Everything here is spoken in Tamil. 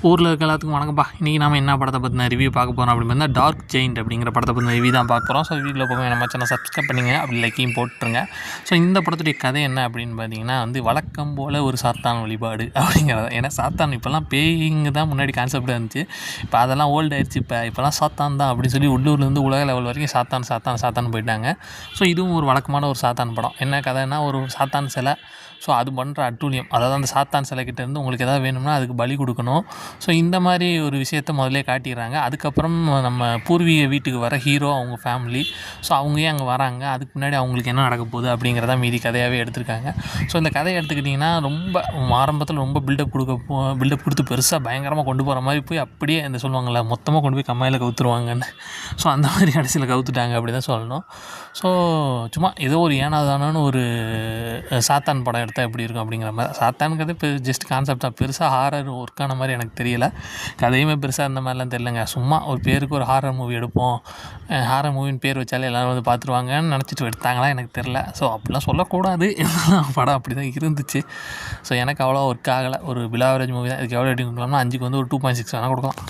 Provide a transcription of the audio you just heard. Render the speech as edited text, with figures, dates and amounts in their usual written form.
ஊரில் இருக்க எல்லாத்துக்கும் வணக்கம்ப்பா. இன்றைக்கி நம்ம என்ன படத்தை பற்றின ரிவ்யூ பார்க்க போகிறோம் அப்படின்னு பார்த்தா டார்க் ஜெயிண்ட் அப்படிங்கிற படத்தை பற்றின ரிவ்யூ தான் பார்க்க போகிறோம். ஸோ வீடியோவில் போக நம்ம சேனல் சப்ஸ்கிரைப் பண்ணிங்க, அப்படி லைக்கையும் போட்டுருங்க. ஸோ இந்த படத்துடைய கதை என்ன அப்படின்னு பார்த்தீங்கன்னா வழக்கம் போல் ஒரு சாத்தான் வழிபாடு அப்படிங்கிறது. ஏன்னா சாத்தான் இப்போல்லாம் பேய்ங்க தான் முன்னாடி கான்செப்ட் இருந்துச்சு. இப்போ அதெல்லாம் ஓல்டு ஆயிடுச்சு. இப்போல்லாம் சாத்தான் தான் அப்படின்னு சொல்லி உள்ளூர்லேருந்து உலக லெவல் வரைக்கும் சாத்தான் போயிட்டாங்க. ஸோ இதுவும் ஒரு வழக்கமான ஒரு சாத்தான் படம். என்ன கதைன்னா ஒரு சாத்தான் சிலை. ஸோ அது பண்ணுற அட்டூழியம், அதாவது அந்த சாத்தான் சிலைக்கிட்டேருந்து உங்களுக்கு எதாவது வேணும்னா அதுக்கு பலி கொடுக்கணும். ஸோ இந்த மாதிரி ஒரு விஷயத்த முதல்லே காட்டிடுறாங்க. அதுக்கப்புறம் நம்ம பூர்வீக வீட்டுக்கு வர ஹீரோ அவங்க ஃபேமிலி. ஸோ அவங்க ஏன் அங்கே வராங்க, அதுக்கு முன்னாடி அவங்களுக்கு என்ன நடக்க போகுது அப்படிங்கிறத மீதி கதையாகவே எடுத்திருக்காங்க. ஸோ இந்த கதையை எடுத்துக்கிட்டிங்கன்னா ரொம்ப ஆரம்பத்தில் ரொம்ப பில்டப் கொடுத்து பெருசாக பயங்கரமாக கொண்டு போகிற மாதிரி போய் அப்படியே இந்த சொல்லுவாங்கள்ல மொத்தமாக கொண்டு போய் கம்மாயில் கவுத்துருவாங்கன்னு. ஸோ அந்த மாதிரி கடைசியில் கவுத்துட்டாங்க அப்படி தான் சொல்லணும். ஸோ சும்மா ஏதோ ஒரு ஏனாதானு ஒரு சாத்தான் படம் எடுத்தால் எப்படி இருக்கும் அப்படிங்கிற மாதிரி. சாத்தானுங்கிறது இப்போ ஜஸ்ட் கான்செப்ட் தான், பெருசாக ஹாரர் ஒர்க்கான மாதிரி எனக்கு தெரியல. கதையுமே பெருசாக இந்த மாதிரிலாம் தெரியலங்க. சும்மா ஒரு பேருக்கு ஒரு ஹாரர் மூவி எடுப்போம், ஹாரர் மூவின்னு பேர் வச்சாலே எல்லோரும் வந்து பார்த்துருவாங்கன்னு நினச்சிட்டு எடுத்தாங்களா எனக்கு தெரில. ஸோ அப்படிலாம் சொல்லக்கூடாது, படம் அப்படி தான் இருந்துச்சு. ஸோ எனக்கு அவ்வளோ ஒர்க் ஆகலை. ஒரு பிலாவரேஜ் மூவி தான். இதுக்கு எவ்வளோ ரேட்டிங் கொடுக்கலாம்னா 5க்கு ஒரு 2.6 வேணால் கொடுக்கலாம்.